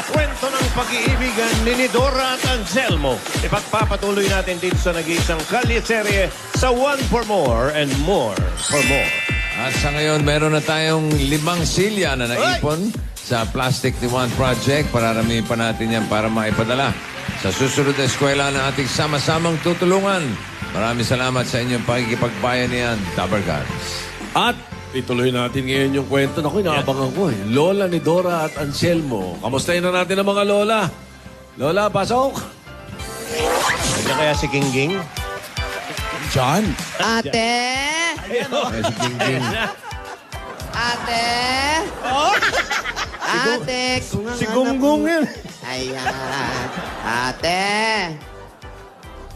Kwento ng pag-iibigan ni Dora at Anselmo. Ipagpapatuloy natin dito sa nag-iisang kalye-serye sa One for More and More for More. At sa ngayon, meron na tayong 5 silya na naipon sa Plastic ni One Project. Pararamihin pa natin yan para maipadala sa susunod na eskwela na ating sama-samang tutulungan. Maraming salamat sa inyong pakikipagbayanihan, Dabargads. At ituloy natin ngayon yung kwento. Naku, inaabangan ko eh. Lola ni Dora at Anselmo. Kamustahin na natin ang mga lola. Lola, pasok! Nandiyan kaya si Gingging? John? Ate! Ay, si Gingging. Ate! Ate! Si Gunggong yan. Ayan. Ate!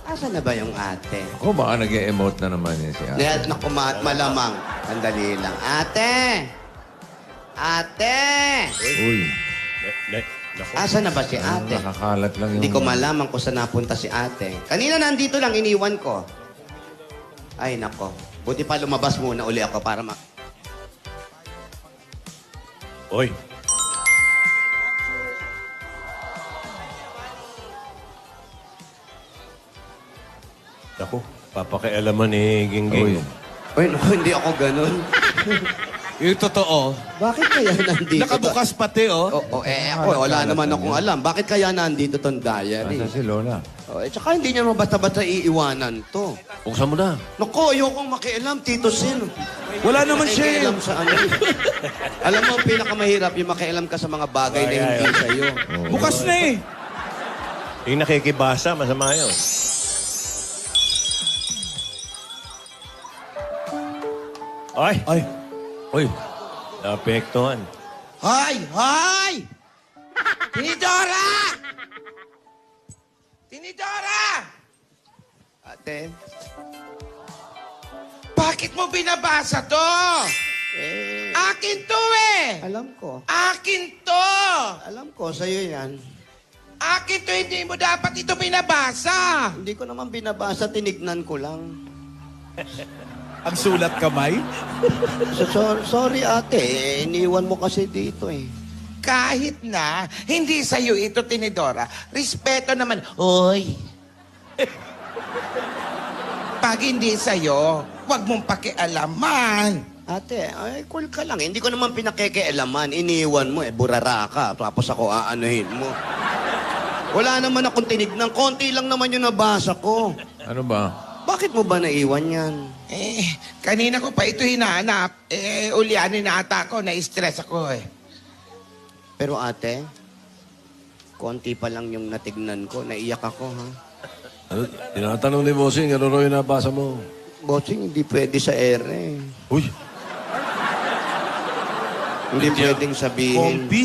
Asan na ba yung ate? Ako, baka nag-e-emote na naman yan si Ate. Dahil naku, malamang. Sandali lang. Ate! Ate! Uy, Asan na ba si ate? nakakalat lang yung... Hindi ko malaman kung saan napunta si ate. Kanina nandito lang, iniwan ko. Ay, nako. Buti pa lumabas muna uli ako para Oy. Naku, papakialaman ni Gingging. Uy. Uy, naku, hindi ako ganun. Yung totoo. Bakit kaya nandito? Nakabukas pati, oh. Ako, wala naman akong alam. Bakit kaya nandito tong diary? Asa si Lola? Tsaka hindi niya naman basta-basta iiwanan to. Buksan mo na. Naku, ayokong makialam, Tito Sin. Wala naman siya eh. Makialam sa ano. Alam mo, pinakamahirap yung makialam ka sa mga bagay na hindi sa'yo. Bukas na eh. Yung nakikibasa, masama yun. Ay, Ay. Uy. naapektuhan. Hoy! Hoy! Tinidora! Tinidora! Ate, Bakit mo binabasa to? Akin to eh! alam ko. Akin to! Alam ko, sa'yo yan. Akin to, hindi mo dapat ito binabasa! Hindi ko naman binabasa, tinignan ko lang. Ang sulat kamay? Sorry ate, iniwan mo kasi dito eh. Kahit na hindi sa'yo ito, Tinidora, respeto naman. Hoy! Pag hindi sa'yo, huwag mong pakialaman. Ate, ay cool ka lang. Hindi ko naman pinakikialaman. Iniwan mo eh, burara ka. Tapos ako aanuhin mo. Wala naman akong tinignan. Konti lang naman yung nabasa ko. Ano ba? Bakit mo ba naiwan yan? Kanina ko pa ito hinahanap. Ulyanin na ata ako, na-stress ako eh. Pero ate, konti pa lang yung natignan ko. Naiyak ako, ha? Ano, tinatanong ni Bossing, ano raw yung nabasa mo? Bossing, hindi pwede sa ere. Uy. Hindi pwedeng sabihin. Kompi?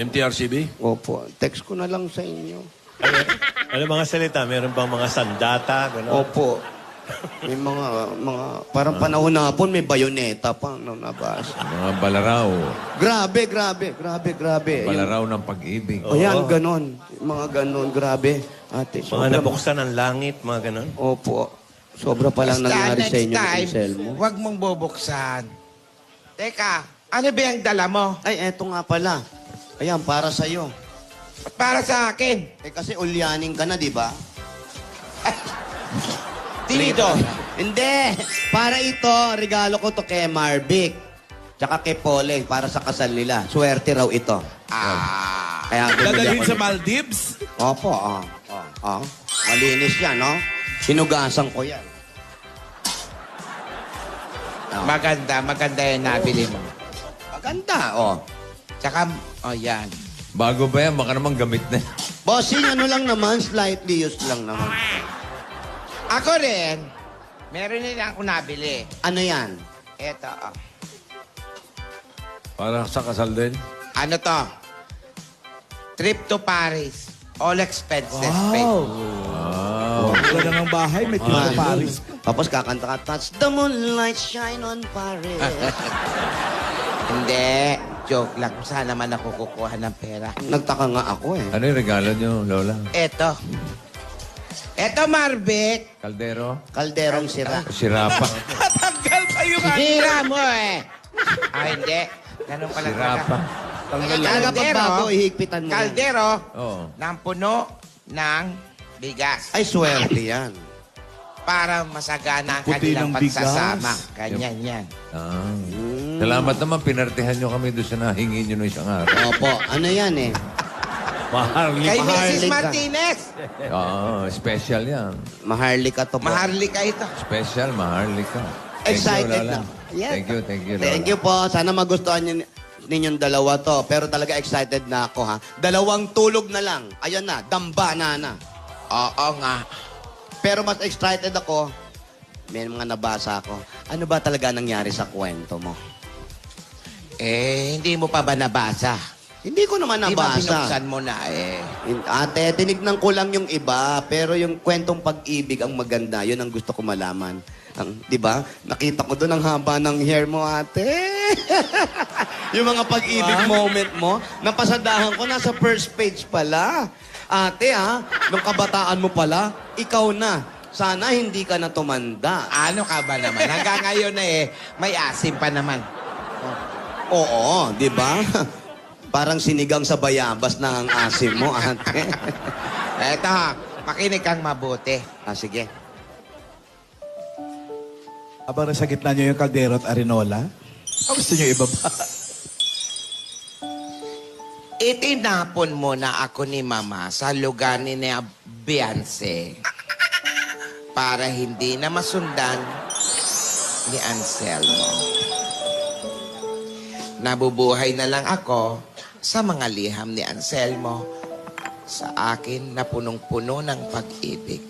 MTRCB? Opo, text ko na lang sa inyo. Ano mga salita? Meron bang mga sandata? Gano'n? Opo. May mga, parang panahon na hapon, may bayoneta pa nung nabasa. Mga balaraw. Grabe. Balaraw ng pag-ibig. Ayan, ganon. Mga ganon, grabe. Ate, Mga nabuksan ng langit, mga gano'n. Opo. Sobra pa lang Basta nangyari sa next inyo, time, Anselmo. huwag mong bubuksan. Teka, ano ba yung dala mo? Ay, eto nga pala. Ayan, para sa'yo. Para sa akin. Kasi ulyanin ka na, di ba? Dito. Hindi. Para ito, regalo ko to kay Marvic. Tsaka kay Pole, para sa kasal nila. Swerte raw ito. Kaya bumili Dadalhin ako sa nito. Maldives? Opo, Malinis yan, no? Hinugasan ko yan. Maganda yung nabili mo. Maganda, Tsaka, yan. Bago ba yan? Baka naman gamit na. Bossing, ano lang naman, slightly used lang naman. Ako rin, meron din ako nabili. Ano yan? Eto, Para sa kasal din? Ano to? Trip to Paris. All expenses paid. Wala ng bahay, may tito Paris. Tapos kakanta ka, touch the moonlight shine on Paris. Hindi. Joke lang. Saan naman ako kukuha ng pera? Nagtaka nga ako eh. Ano yung regalo nyo, Lola? Eto. Eto, Marvic. Kaldero? Kalderong sira. Sirapa. Tanggal pa yung Hira mo eh. Hindi. Ganun pala. Sirapa. Tanggal lang. Kaya pagbago, ihigpitan mo yan. Kaldero Oo. ng puno ng bigas. Ay, swerte yan. Para masagana ang Puti kanilang ng bigas. pagsasama. Ganyan yan. Ah. Salamat naman, pinartihan nyo kami doon sa nahingi nyo nung isang araw. Opo, ano yan eh? Maharlika. Kay Mrs. Maharlika. Martinez. Oo, special yan. Maharlika to po. Maharlika ito. Special, maharlika. Thank you, Excited Lola. na. Yes. Thank you, Lola. Thank you po. Sana magustuhan ninyong dalawa to. Pero talaga excited na ako ha. 2 tulog na lang. Ayan na, damba na. Oo nga. Pero mas excited ako, may mga nabasa ako. Ano ba talaga nangyari sa kwento mo? Hindi mo pa ba nabasa? Hindi ko naman Di ba nabasa. binuksan mo na Ate, tinignan ko lang yung iba, pero yung kwentong pag-ibig ang maganda, yun ang gusto ko malaman. Di ba? Nakita ko doon ang haba ng hair mo, ate. Yung mga pag-ibig moment mo, napasadahan ko, nasa first page pala. Ate, nung kabataan mo pala, ikaw na. Sana hindi ka na tumanda. Ano ka ba naman? Hanggang ngayon may asim pa naman. Oo, di ba? Parang sinigang sa bayabas na ang asim mo, ate. Eto ha, makinig kang mabuti. Sige. Habang nasa gitna nyo yung kaldero at arenola, gusto nyo ibaba? Itinapon mo na ako ni Mama sa lugar ni Beyonce para hindi na masundan ni Anselmo. Nabubuhay na lang ako sa mga liham ni Anselmo sa akin na punong-puno ng pag-ibig.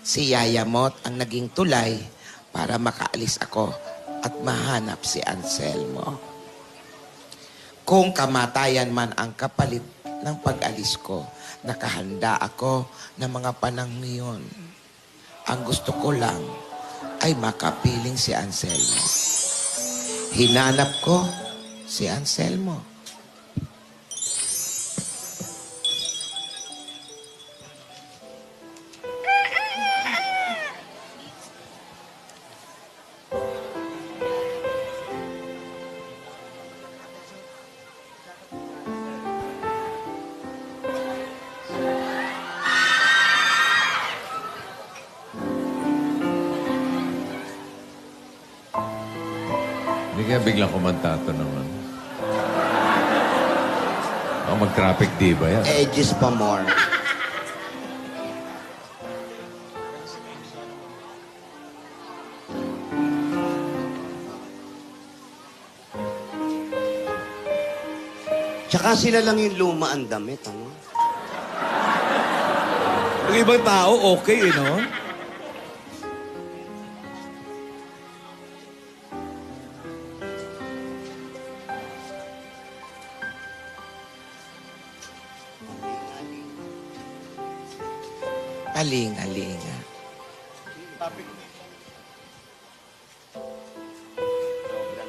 Si Yayamot ang naging tulay para makaalis ako at mahanap si Anselmo. Kung kamatayan man ang kapalit ng pag-alis ko, nakahanda ako ng mga panahon ngayon. Ang gusto ko lang ay makapiling si Anselmo. Hinanap ko si Anselmo. Hindi kaya biglang kumantato naman. Mag-traffic diba yan? Edges pa more. Tsaka sila lang yung luma ang damit, ano? Yung ibang tao, okay, no? Alinga-linga.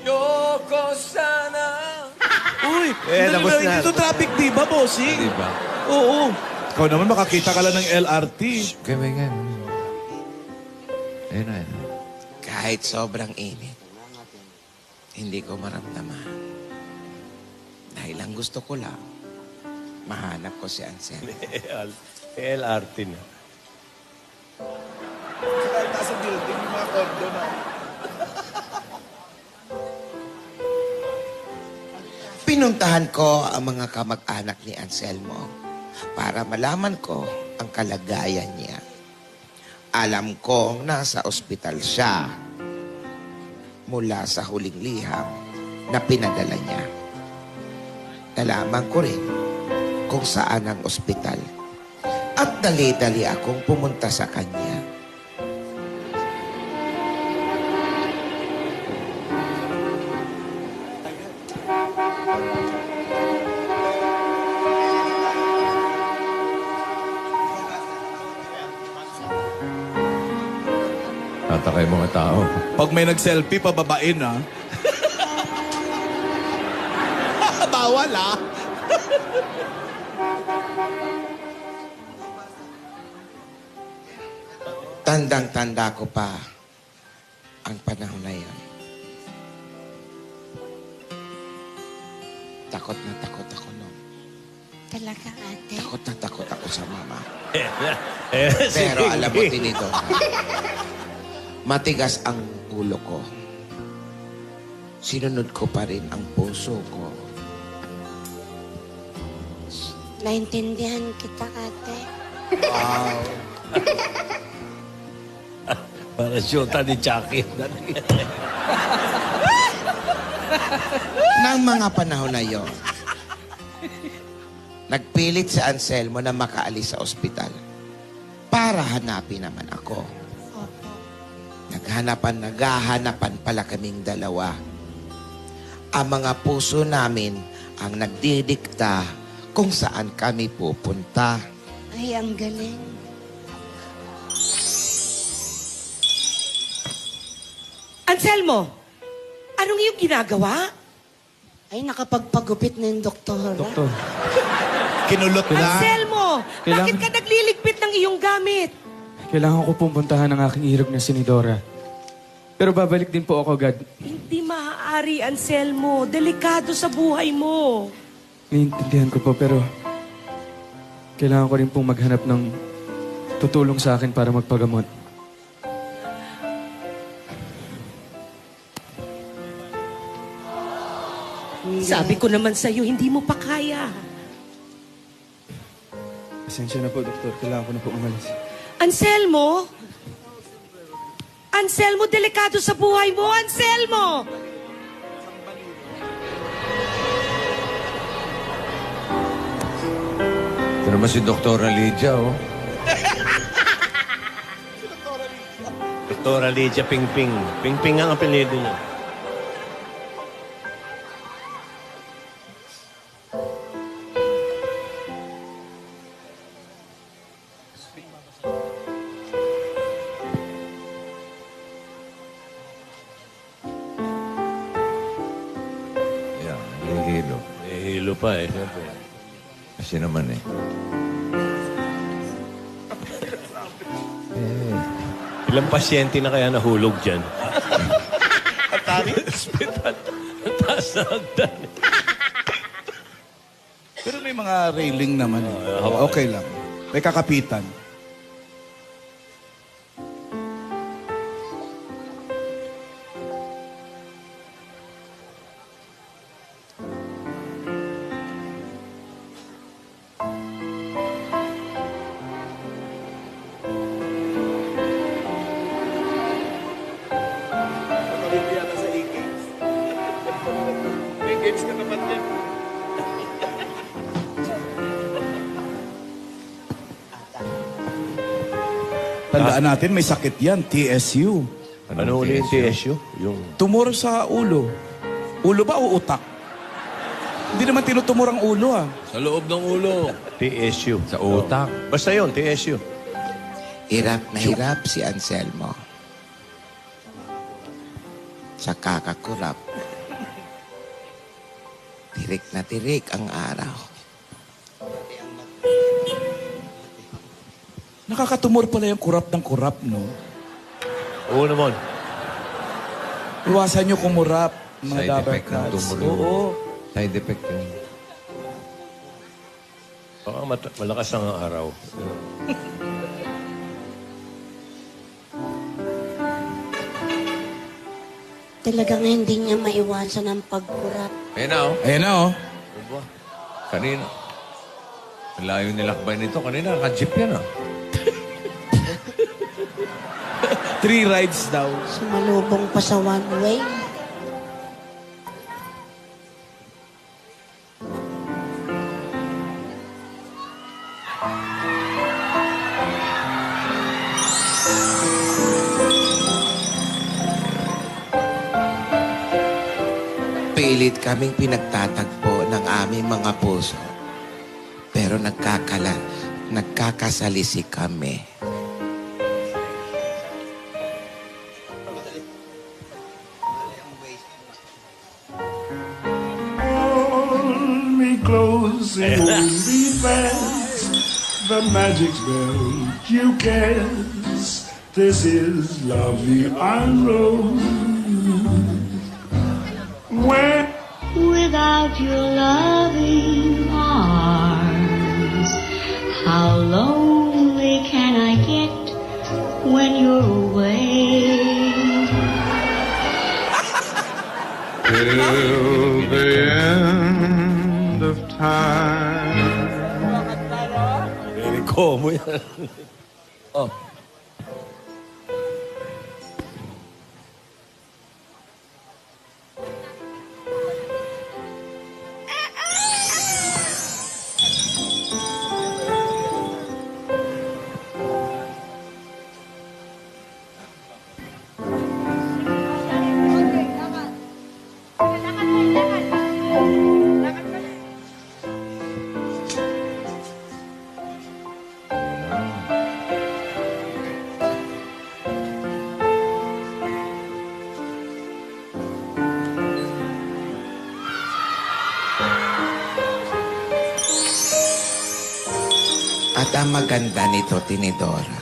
Yoko sana. Uy, tapos na. ito traffic, di ba, bossing? Diba? Oo. Ikaw naman, makakita ka lang ng LRT. Kaya may ganun. Ayun na, ayun. Kahit sobrang init, hindi ko maramdaman. Dahil ang gusto ko lang, mahanap ko si Anselmo. LRT na. Kahit nasa building, yung mga condo na. Pinuntahan ko ang mga kamag-anak ni Anselmo para malaman ko ang kalagayan niya. Alam kong nasa ospital siya mula sa huling liham na pinadala niya. Nalaman ko rin kung saan ang ospital at dali-dali akong pumunta sa kanya. Tatakay mga tao. Pag may nag-selfie, pababain, ha? Bawal, ha? Tandang-tanda ko pa ang panahon na yan. takot na takot ako, no? Talaga, ate? Takot na takot ako sa mama. Sige. Pero alam mo, Tinidora, matigas ang ulo ko. Sinunod ko pa rin ang puso ko. Naintindihan kita, ate. Para syota ni Chucky. Nang mga panahon na yon, nagpilit si Anselmo na makaalis sa ospital para hanapin naman ako. Opo. Naghahanapan pala kaming dalawa. Ang mga puso namin ang nagdidikta kung saan kami pupunta. Ay, ang galing. Anselmo, anong iyong ginagawa? Ay, nakapagpagupit na yung doktora. Doktor. Kinulot lang. Anselmo, Kailangan- bakit ka nagliligpit ng iyong gamit? Kailangan ko pong puntahan ang aking irog na sinidora. Pero babalik din po ako agad. Hindi maaari, Anselmo. Delikado sa buhay mo. Naiintindihan ko po, pero kailangan ko rin pong maghanap ng tutulong sa akin para magpagamot. Sabi ko naman sa'yo, hindi mo pa kaya. Pasensya na po, doktor. Kailangan ko na po umalis. Anselmo? Anselmo, delikado sa buhay mo, Anselmo! Ito naman si Dr. Lydia, oh. Doktora Lydia Pingping. Pingping ang apelido niya. Yan, nahihilo. Eh, hilo pa eh. Siyempre. Kasi naman eh. Ilang pasyente na kaya nahulog dyan? Ang tari hospital. Ang taas na hagdan. Pero may mga railing naman. Okay lang. May kakapitan. Tandaan natin, may sakit yan. TSU. Ano uli yung TSU? Yung... Tumor sa ulo. Ulo ba o utak? Hindi naman tinutumor ang ulo ah. Sa loob ng ulo. TSU. Sa utak. Basta yun, TSU. Hirap na hirap si Anselmo. Sa kakakurap. Tirik na tirik ang araw. Nakakatumor pala yung kurap ng kurap, no? Oo naman. Iwasan nyo kumurap, mga Side dabber effect ng cats. tumor. Oo. Side effect yun. Baka malakas ang araw. Talagang hindi niya maiwasan ang pagkurap. Ayan na, oh. Ayan na, oh. Kanina. Ang layo nilakbay nito. Kanina, naka-jeep yan, ah. 3 rides daw. Sumalubong pa sa one way. Pilit kaming pinagtatagpo ng aming mga puso. Pero nagkakasalisi kami. Hold me close and hold me fast. The magic spell you cast. This is love the unrolled. When we without your loving arms? How lonely can I get when you're away? Till the end of time. Very common yan. Oh. At ang maganda nito, Tinidora,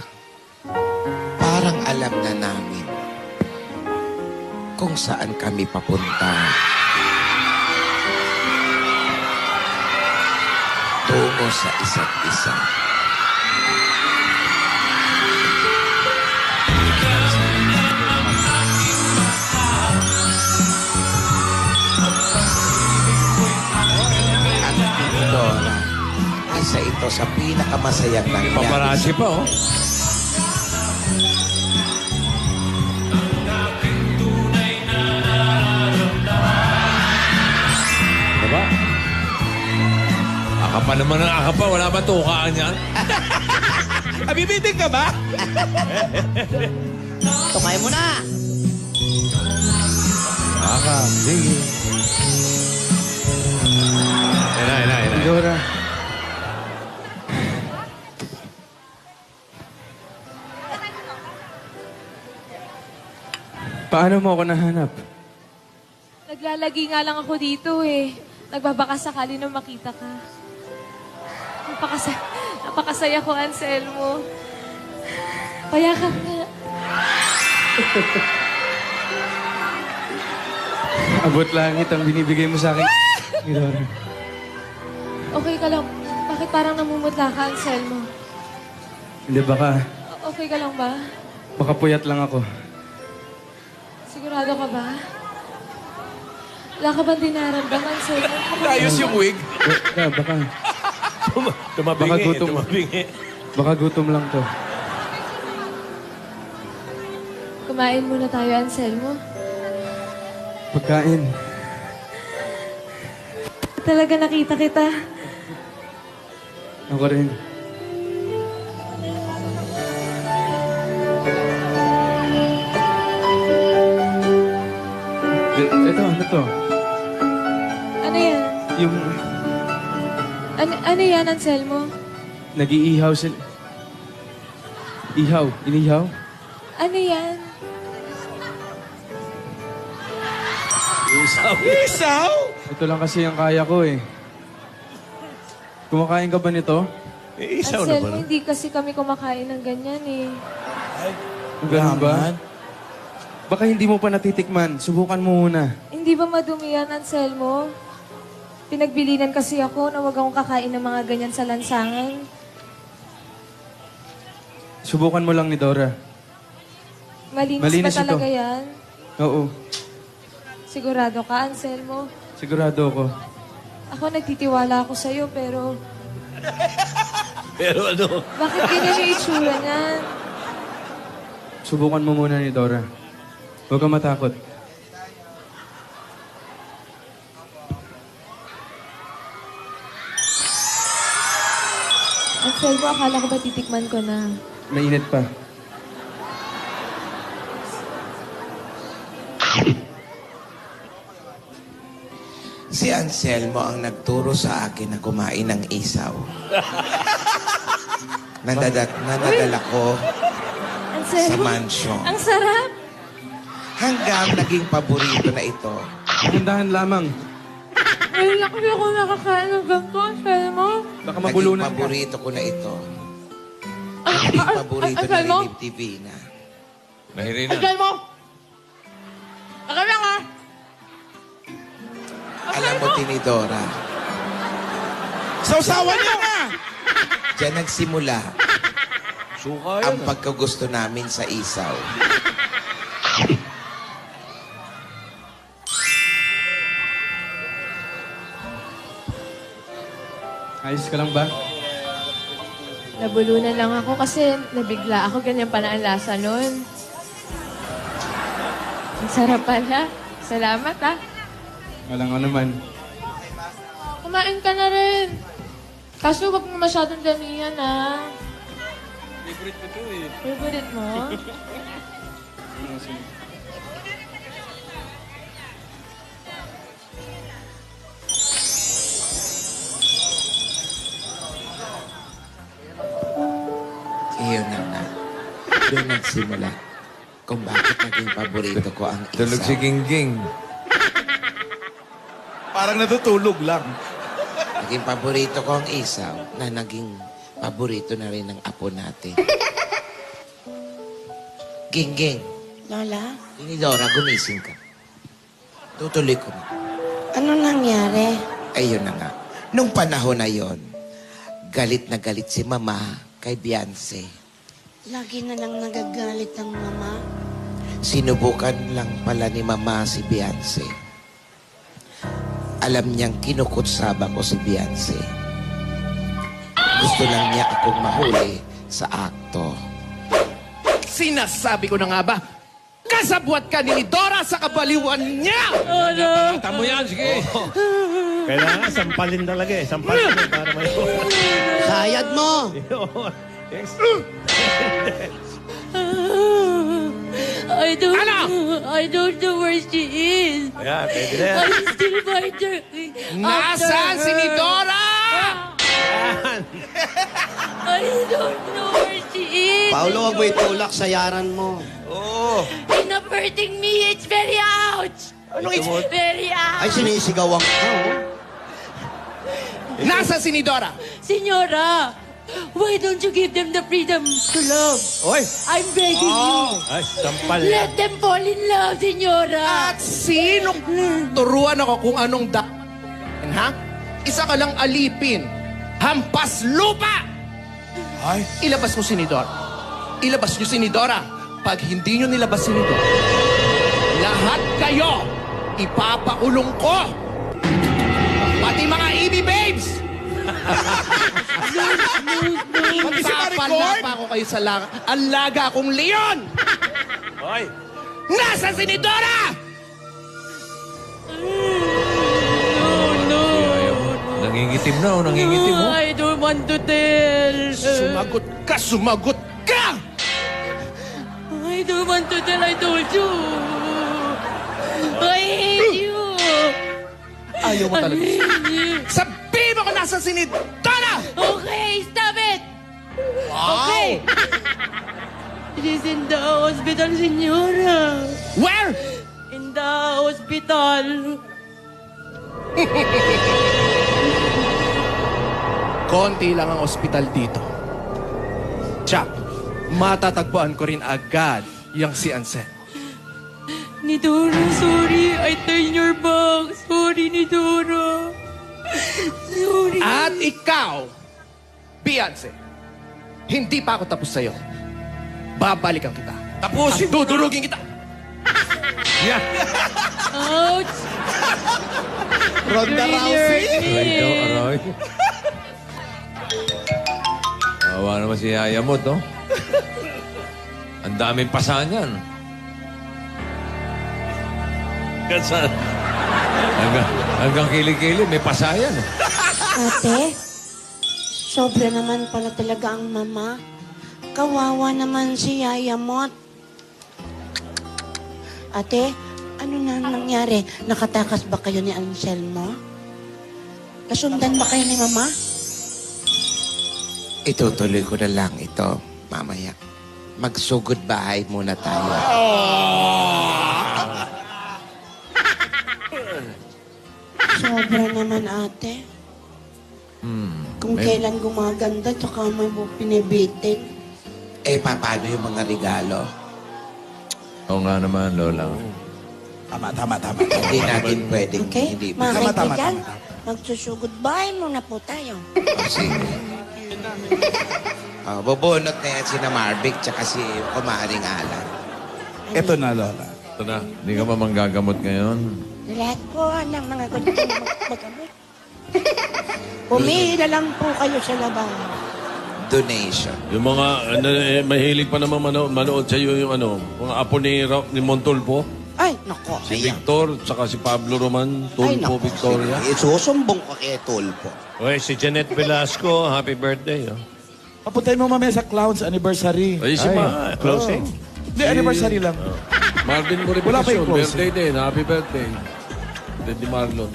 parang alam na namin kung saan kami papunta. Tungo sa isa't isa. At Tinidora, isa ito sa pinakamasayang nangyari. Paparazzi pa, oh. Diba? Akapa naman ang akapa. Wala ba tukaan yan? Abibiting ka ba? Tukay mo na! Aka, sige. Ayun. Dora. Paano mo ako nahanap? Naglalagi nga lang ako dito eh. Nagbabaka sakali na makita ka. Napakasaya ko, Anselmo. Payakan nga. Abot langit ang binibigay mo sa akin. Dora. Okay ka lang. Bakit parang namumutla ka, Anselmo? Hindi, baka Okay ka lang ba? puyat lang ako. Sigurado ka ba? Wala ka bang dinaramdaman, Anselmo? Ayos yung wig. Baka Tumabingi. gutom. Tumabingi. Baka gutom lang to. Kumain muna tayo, Anselmo. Pagkain. Talaga nakita kita. Ako rin. Ito, ano to? Ano yan? Yung Ano yan, Anselmo? nag-iihaw sila. Ihaw? Inihaw? Ano yan? Isaw? Ito lang kasi yung kaya ko eh. Kumakain ka ba nito? Isaw na ba? Anselmo, hindi kasi kami kumakain ng ganyan eh. Ganun ba? Baka hindi mo pa natitikman. Subukan mo muna. Hindi ba madumi yan, Anselmo? Pinagbilinan kasi ako na wag akong kakain ng mga ganyan sa lansangan. Subukan mo lang ni Dora. Malinis ba talaga ito. yan? Oo. Sigurado ka, Anselmo? Sigurado ako. Ako nagtitiwala ako sa'yo, pero Pero ano? bakit ganyan yung itsura niyan? Subukan mo muna ni Dora. Huwag kang matakot. Anselmo, akala ko ba titikman ko na? Mainit pa. Si Anselmo ang nagturo sa akin na kumain ng isaw. Nadadala ko sa Anselmo, mansyon. ang sarap! Hanggang naging paborito na ito. Dahan-dahan lamang. Ngayon lang kasi ako nakakain ng ganito, Anselmo. Baka Naging mabulunan ka. paborito ko na ito. Naging paborito na Anselmo? Lilib TV na. Nahiri na. Anselmo! Akala nga! Alam mo, Tinidora. Sausawan niya nga! Diyan nagsimula Suka ang yan. pagkagusto namin sa isaw. Ayos ka lang ba? Nabulunan lang ako kasi nabigla ako. Ganyan pala ang lasa nun. Ang sarap pala. Salamat, ah. Walang ano naman. Kumain ka na rin. Kaso wag mo masyadong damihan, ah. Favorite ko to eh. Favorite mo? Iyon na nga. Doon nagsimula kung bakit naging paborito ko ang isaw. Tulog si Gingging. Parang natutulog lang. Naging paborito ko ang isaw na naging paborito na rin ng apo natin. Gingging, Lola, Tinidora, gumising ka. Tutuloy ko na. ano nangyari? Ayun na nga. Nung panahon na yon, galit na galit si Mama kay Beyonce. Lagi na lang nagagalit ang mama. Sinubukan lang pala ni Mama si Beyonce. Alam niyang kinukutsaba ko si Beyonce. Gusto lang niya akong mahuli sa akto. Sinasabi ko na nga ba, kasabwat ka ni Dora sa kabaliwan niya! Tamo yan, sige. Kailangan sampalin talaga eh. Sampalin para may... Sayad mo! I don't know where she is. Ayan, pwede na yan. I'm still fighting. Nasaan si ni Dora? I don't know where she is. Paolo, wag mo itulak sa yaran mo. It's not hurting me. It's very ouch. It's very Ay, ouch. sinisigawan ka, oh. Nasaan si ni Dora? Senora, why don't you give them the freedom to love? Oy! I'm begging you. Ay, sampal. Let them fall in love, Senora. At sinong turuan ako kung anong ha? Isa ka lang alipin. Hampas lupa! Ay. Ilabas mo si ni Dora. Ilabas niyo si ni Dora. Pag hindi niyo nilabas si ni Dora, lahat kayo ipapakulong ko. Pati mga EB babes! Pati si Maricord? Magpapalapa ko kayo sa alaga akong leon! Oy! Nasa si ni Dora? Nangingitim na, oh. Nangingitim, oh. I don't want to tell. Sumagot ka! Sumagot ka! I don't want to tell. I told you. I hate you. Ayaw mo I talaga. hate you. Sabihin mo kung nasa si ni Dora! Okay, stop it. Okay. It is in the hospital, Senora. Where? In the hospital. Konti lang ang ospital dito. Tsak, matatagpuan ko rin agad yung si Ansel. Nidora, sorry. I turn your back. Sorry, Nidora. Sorry. At ikaw, Beyonce, hindi pa ako tapos sa'yo. Babalikan kita. Tapusin At dudurugin kita. Ouch. Ronda You really Rousey. hurt me. Aray daw, aray. Awa naman si Yaya mo, to. Ang daming pasahan yan. Gansan. Hanggang kilig-kilig, may pasayan. Ate, sobra naman pala talaga ang mama. Kawawa naman si Yaya Mot. Ate, ano na nangyari? Nakatakas ba kayo ni Anselmo? Nasundan ba kayo ni mama? Itutuloy ko na lang ito mamaya. Magsugod bahay muna tayo. Sobra naman, ate. Kung kailan gumaganda, tsaka may pinibitin. Eh, paano yung mga regalo? Oo nga naman, Lola. Tama. Hindi natin pwedeng Okay? hindi. Mga Tama, tama, kaibigan, tama. magsusugod-bye muna po tayo. Sige. Bubunot na yan si na Marvic tsaka si Kumaring Alan. Ito na, Lola. Ito na. Hindi ka ba manggagamot ngayon? Lahat po ng mga gusto magamit. Pumili na lang po kayo sa labas. Donation. Yung mga mahilig pa naman manood sa iyo yung mga apo ni Montulfo. Ay, nako. Si Victor, tsaka si Pablo Roman, Tulfo, Victoria. Isusumbong ka kay Tulfo. Okay, si Janet Velasco, happy birthday. Oh. Papuntahin mo mamaya sa Clowns Anniversary. Ay, si Closing. Hindi, anniversary lang. Marvin Wala pa yung Morificacion, closing. birthday din. Happy birthday. Daddy Marlon.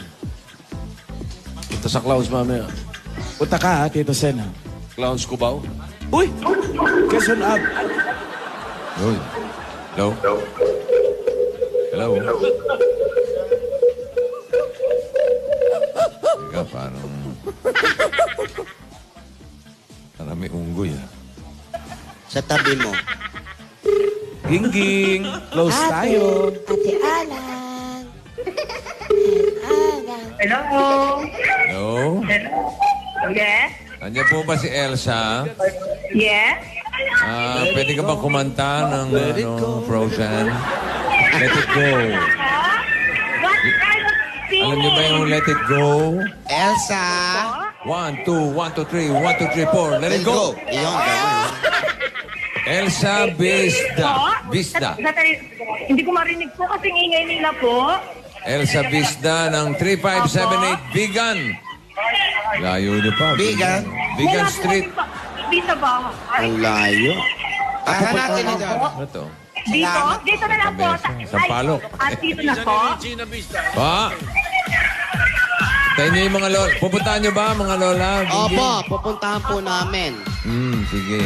Punta sa Clowns mamaya. Punta ka, Tito Sen. Clowns Cubao. Uy! Quezon Ab. Uy. Hello? Hello? Teka, parang may unggoy, ah. Sa tabi mo. Gingging. Close tayo. Ate Alan. Alan. Hello? Yes? Andiyan po ba si Elsa? Yes? Pwede ka ba kumanta ng Frozen? Let It Go. What kind of singing? Alam niyo ba yung Let It Go? Elsa! 1, 2, 1, 2, 3, 1, 2, 3, 4. Let it go. Iyon, gawin. Elsa Bisda. Hindi ko marinig po kasing ingay nila po. Elsa Bisda ng 3578 Bigan. Layo niyo pa. Bigan? Bigan Street. Hindi sa bahay. Ang layo. Para natin ito. Ano to? Dito? Dito na lang po. Sa Palok. At dito na po. Pa! Tayo niyo yung mga lola. Pupuntahan niyo ba, mga lola? Opo, pupuntahan po namin. Sige.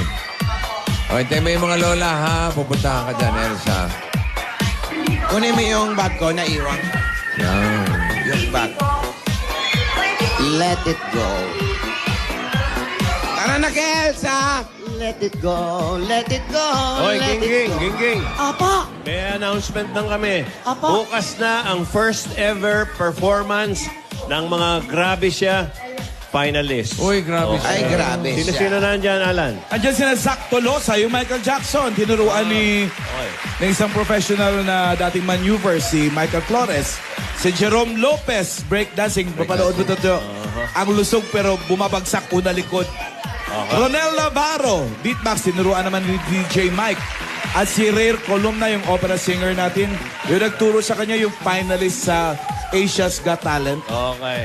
Okay, tayo mo yung mga lola, ha? Pupuntahan ka dyan, Elsa. Kunin mo yung bag ko na iwan. Yan. Yung bag. Let it go. Tara na kay Elsa! Let it go. Let it go. Oy, let Gingging, it go. Gingging. Apa. May announcement lang kami. Apo. Bukas na ang first ever performance ng mga Grabe Siya finalists. Uy, grabe siya. Ay, grabe siya. Sino-sino nandyan, Alan? Andyan sila Zach Tolosa, yung Michael Jackson. Tinuruan ni ng isang professional na dating maneuver, si Michael Flores. Si Jerome Lopez, breakdancing. Papanood mo ito. Ang lusog pero bumabagsak una likod. Ronel Navarro, beatbox. Tinuruan naman ni DJ Mike. At si Rare Columna, yung opera singer natin. Yung nagturo sa kanya yung finalist sa Asia's Got Talent. Okay.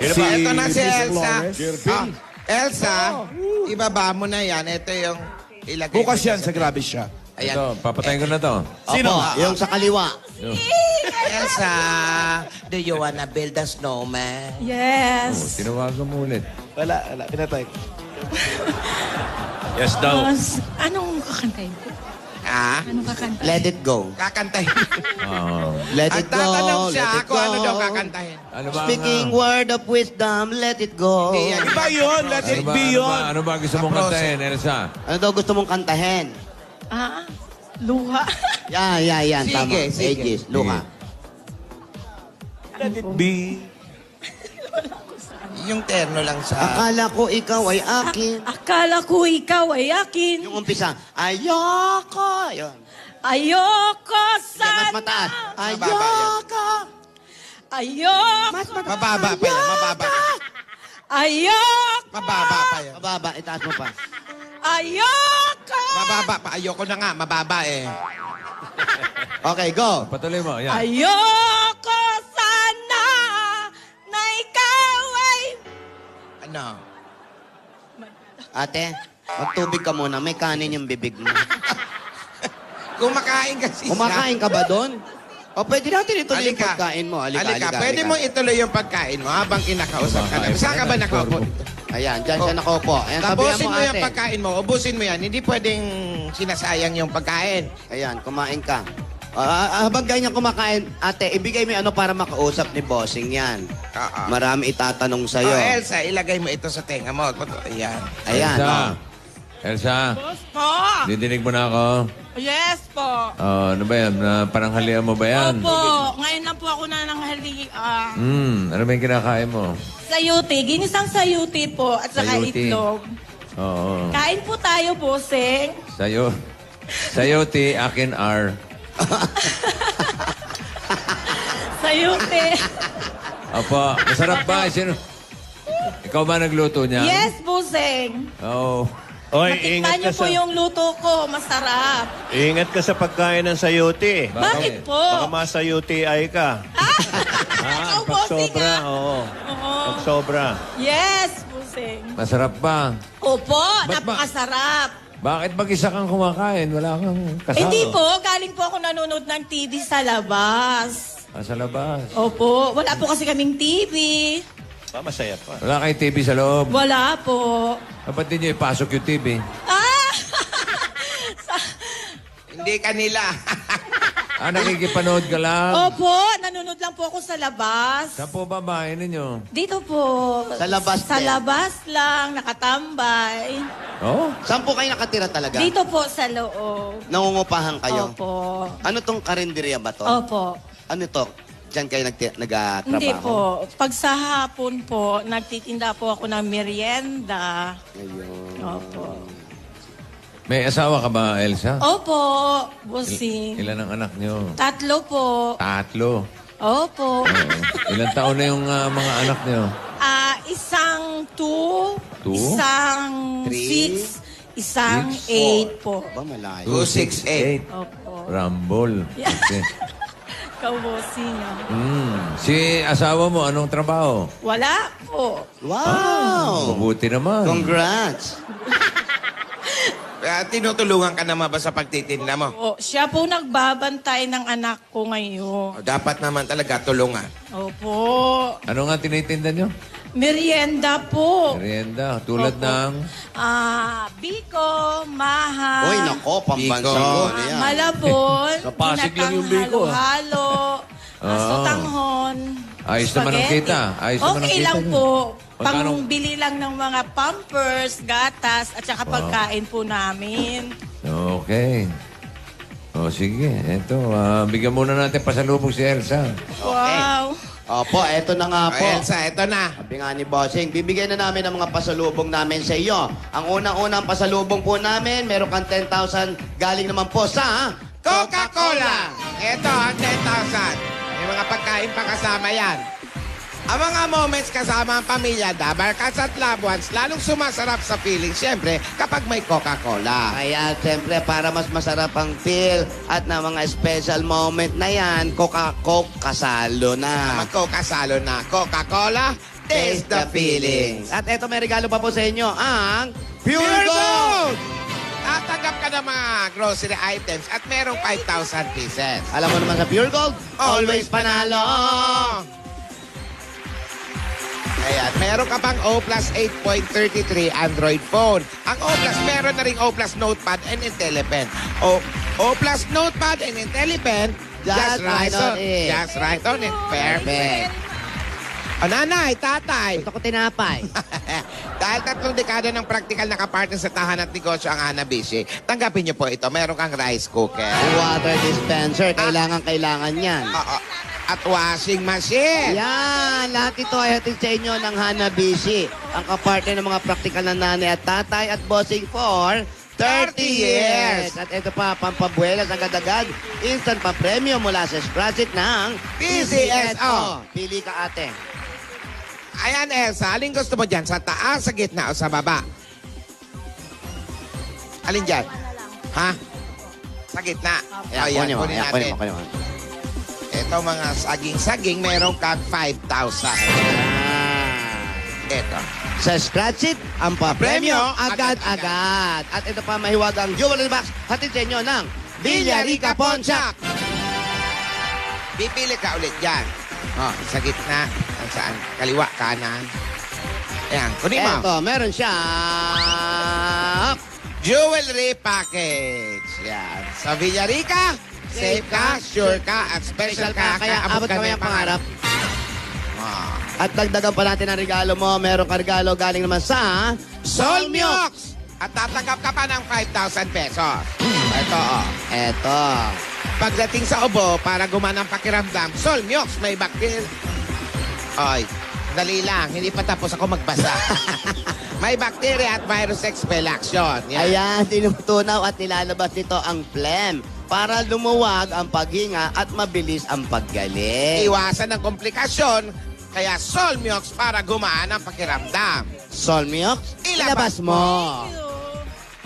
Ito na si Elsa. Flores. Elsa, ibaba mo na yan. Ito yung ilagay. Bukas mo yan sa Grabe Siya. Ayan. Ito, papatayin ko na to. Sino? Opo, yung sa kaliwa. Elsa, do you wanna build a snowman? Yes. Tinawagan mo ulit. Wala. Pinatay. Yes daw. Anong kakantayin ko? Ah? Anong kakantayin? Let it go. Kakantay. Let At it go. tatanong Let siya it kung ano go. daw kakantahin. Ano ba? Speaking word of wisdom, let it go. Hindi yan. Iba yun. Let it be yun. Ano ba gusto mong kantahin, Elsa? Ano daw gusto mong kantahin? Luha. Yan. Sige, Tama. sige. Aegis, luha. Let it be. Yung terno lang sa... Akala ko ikaw ay akin. Akala ko ikaw ay akin. Yung umpisa, ayoko. Yun. Ayoko Mas sana. mataas. Mababa yan. Ayoko. Ayoko. Mas mataas. Mababa pa yan, mababa. Ayoko. Mababa pa yan. Mababa, itaas mo pa. Ayoko. Mababa pa. Ayoko na nga, mababa eh. Okay, go. Patuloy mo. Yan. Ayoko sana na ikaw ay... Ano? Ate, magtubig ka muna. May kanin yung bibig mo. Kumakain kasi siya. Kumakain ka ba doon? O pwede natin ituloy yung Halika. pagkain mo. Halika, pwede mo ituloy yung pagkain mo habang kinakausap ka namin. Saan ka ba nakaupo? Ayan, dyan siya nakaupo. Ayan, tabihan Tapusin mo mo yung ate. pagkain mo, ubusin mo yan. Hindi pwedeng sinasayang yung pagkain. Ayan, kumain ka. Habang ganyan kumakain, ate, ibigay mo yung ano para makausap ni Bossing yan. Oo. Marami itatanong sa'yo. Oh, Elsa, ilagay mo ito sa tenga mo. Ayan. Ayan, Elsa. oh. Elsa, Po! didinig mo na ako. Yes po! Ano ba yan? Paranghalian mo ba yan? Opo, ngayon lang po ako na nanghali. Ano ba yung kinakain mo? Sayuti, ginisang sayuti po at saka Sayuti. itlog. Oo. Kain po tayo, bossing. Sayuti, akin R. Sayuti. Opo, masarap ba? Ikaw ba nagluto niya? Yes, bossing. Oo. Oy, Natikman ingat niyo ka po sa... yung luto ko. Masarap. Ingat ka sa pagkain ng sayuti. Bakit po? Baka masayuti ay ka. Ikaw, Pag bossing, sobra, ah. oo. Oo. Pag sobra. Yes, bossing. Masarap ba? Opo, Ba't ba- napakasarap. Bakit mag-isa kang kumakain? Wala kang kasama. Hindi po, galing po ako nanonood ng TV sa labas. Sa labas. Opo, wala po kasi kaming TV. Masaya pa. Wala kayong TV sa loob. Wala po. Ba't di nyo ipasok yung TV? Hindi kanila. Nakikipanood ka lang? Opo, nanonood lang po ako sa labas. Saan po ba bahay ninyo? Dito po. Sa labas Sa din? labas lang, nakatambay. Oh? Saan po kayo nakatira talaga? Dito po sa loob. Nangungupahan kayo? Opo. Ano tong karinderya ba to? Opo. Ano to? Diyan kayo nagtatrabaho? Hindi po. Pag sa hapon po, nagtitinda po ako ng merienda. Ayun. Opo. May asawa ka ba, Elsa? Opo, bossing. Ilan ang anak nyo? 3 po. 3. Opo. Ilan taon na yung mga anak nyo? Isang 2, 2? isang 3, 6, isang 8 po. Ba, malayo. 268. Opo. Rumble. Yeah. Okay. Kabossing. Si asawa mo, anong trabaho? Wala po. Wow! Mabuti naman. Congrats! Tinutulungan ka naman ba sa pagtitinda mo? O, siya po nagbabantay ng anak ko ngayon. Dapat naman talaga tulungan. Opo. Ano nga tinitinda nyo? Merienda po. Merienda. Tulad Opo. ng... Biko, maha. Uy, nako, pambansang Biko. ko. Yan. Malabon. Sa Pasig lang yung Biko, halo-halo. Sotanghon. Ayos naman ang spaghetti. kita. Ayos naman ang Okay kita lang niyo. po. Magkano? Pangbili lang ng mga pampers, gatas, at saka pagkain po namin. Okay. Sige. Ito, bigyan muna natin pasalubong si Elsa. Wow. Opo, eto na nga po. Elsa, eto na. Sabi nga ni Bossing, bibigyan na namin ng mga pasalubong namin sa iyo. Ang unang-unang pasalubong po namin, meron kang 10,000 galing naman po sa... Coca-Cola! Ito ang 10,000. May mga pagkain pa kasama yan. Ang mga moments kasama ang pamilya, dabarkas at loved ones, lalong sumasarap sa feeling, siyempre, kapag may Coca-Cola. Kaya, siyempre, para mas masarap ang feel at na mga special moment na yan, Coca-Cola kasalo na. Magkokasalo na. Coca-Cola, taste the feelings. At eto, may regalo pa po sa inyo, ang Pure Pure Gold! Gold! Tatanggap ka ng mga grocery items at merong 5,000 pieces. Alam mo naman sa Pure Gold, always panalo! Ayan, meron ka pang O Plus 8.33 Android phone. Ang O Plus, meron na rin O Plus Notepad and IntelliPen. O Plus Notepad and IntelliPen, just right on it. Just right on it. Perfect. O nanay, tatay. Gusto ko tinapay. Dahil 3 dekada ng praktikal na kapartner sa tahanan at negosyo ang Hanabishi, tanggapin niyo po ito. Meron kang rice cooker. Water dispenser, kailangan yan. At washing machine. Yan, lahat ito ay hatid sa inyo ng Hanabishi. Ang kapartner ng mga praktikal na nanay at tatay at bossing for 30 years. At ito pa, pampabuelas agad-agad, instant pa-premium mula sa spreadsheet ng PCSO. Pili ka, ate. Ayan, Elsa, alin gusto mo dyan? Sa taas, sa gitna, o sa baba? Alin dyan? Ha? Sa gitna. Ayan, kunin natin. Kunin mo. Ito mga saging-saging, meron kang 5,000. Ito. Sa spreadsheet, ang pa-premium agad-agad. At ito pa, mahiwagang jewelry box, hatid sa inyo ng Villarica Pontiac. Pipili ka ulit dyan. Sa gitna. Saan? Kaliwa, kanan. Ayan, kunin mo. Ito, meron siya. Jewelry package. Yan. Sa Villarica, safe ka, sure ka, at special ka. Kaya abot ka may pangarap. At dagdagan pa natin ang regalo mo. Meron ka regalo galing naman sa Solmiox! At tatanggap ka pa ng 5,000 pesos. Eto. Pagdating sa ubo, para gumanang pakiramdam, Solmiox, may bacteria. Oy, dali lang. Hindi pa tapos ako magbasa. May bacteria at virus expel action. Yan. Ayan, tinutunaw at nilalabas nito ang phlegm para lumuwag ang paghinga at mabilis ang paggaling. Iwasan ng komplikasyon, kaya Solmiox para gumaan ang pakiramdam. Solmiox, Ilabas ilabas mo.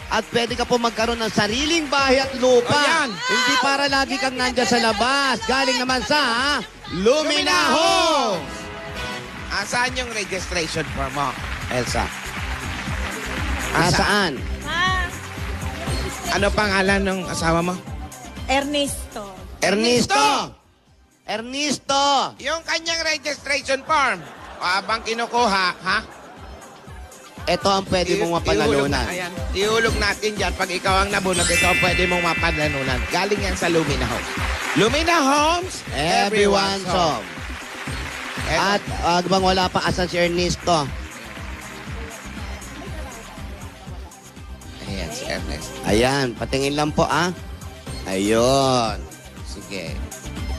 At pwede ka po magkaroon ng sariling bahay at lupa. Ayan. Hindi para lagi kang nandyan sa labas. Galing naman sa Lumina Homes. Saan yung registration form mo, Elsa? Nasaan? Ano pangalan ng asawa mo? Ernesto. Ernesto! Ernesto! Yung kanyang registration form. Habang kinukuha, ha? Ito ang pwede mong mapanalunan. Ayan, ihulog natin dyan. Pag ikaw ang nabunot, ito ang pwede mong mapanalunan. Galing yan sa Lumina Homes. Lumina Homes, Everyone's home. At bang wala pa, asan si Ernesto? Ayan, si Ernest. Ayan, patingin lang po Ayun. Sige.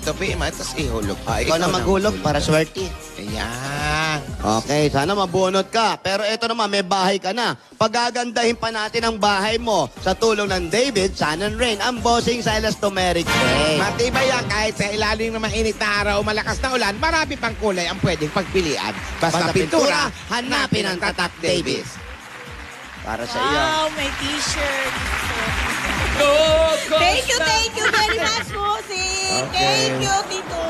Tupi mo, tapos ihulog. Ikaw na maghulog para swerte. Ayan. Okay, sana mabunot ka. Pero ito naman, may bahay ka na. Pagagandahin pa natin ang bahay mo sa tulong ng David, Sun and Rain, ang bossing sa elastomeric tray. Matibay yan kahit sa ilalim ng mainit na araw o malakas na ulan, marami pang kulay ang pwedeng pagpilian. Basta pintura, hanapin ang Tatak Davis. Para sa iyo. Wow, may t-shirt. Thank you very much, Bossing. Okay. Thank you, Tito.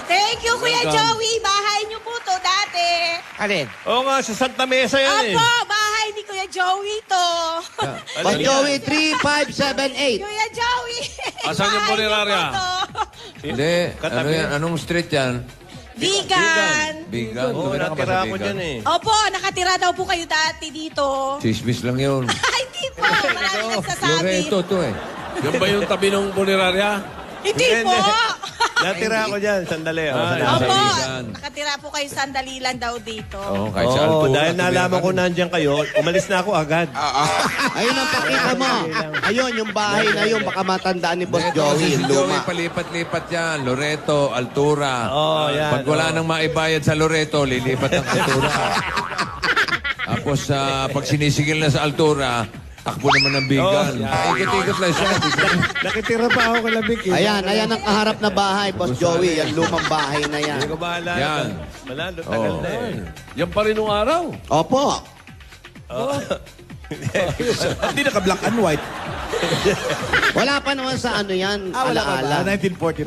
Thank you, Kuya Joey. Bahay niyo po to dati. Alin? Oo nga, sa Santa Mesa yan Apo, bahay ni Kuya Joey to. Boss Joey, 3578. Kuya Joey. Asan yung bahay niyo punerarya? po to. Hindi. Ano yan? Anong street yan? Vegan. Bigan. Oo, Tumira ka ba natira sa ako Bigan? dyan eh. Opo, nakatira daw po kayo dati dito. Chismis lang yun. Hindi po, marami nagsasabi. Loreto to eh. Yan ba yung tabi ng punerarya? Hindi po. Natira ako dyan, sandali. Opo, Vegan. nakatira po kayo sandali lang daw dito. Oo, kahit sa Oo, altura. dahil nalaman ko tumira nandyan kayo, umalis na ako agad. Ayun ang pakita mo. Ayun, yung bahay na yun, baka matandaan ni Boss Ito, Joey, si yung Joey, luma. palipat-lipat yan. Loreto, Altura. Oo, yan, Pag wala oo. nang maibayad sa Loreto, lilipat ng Altura. Tapos, pag sinisigil na sa Altura, takbo naman ng Bigan. Ikot-ikot lang siya. Nakitira pa ako kalabik eh. Ayan ang kaharap na bahay, Boss Joey. Yung lumang bahay na yan. Hindi ko bahala. Yan. Wala, tagal na eh. Yan pa rin nung araw. Opo. Hindi naka-black and white. Wala pa naman sa ano yan, alaala. 1945.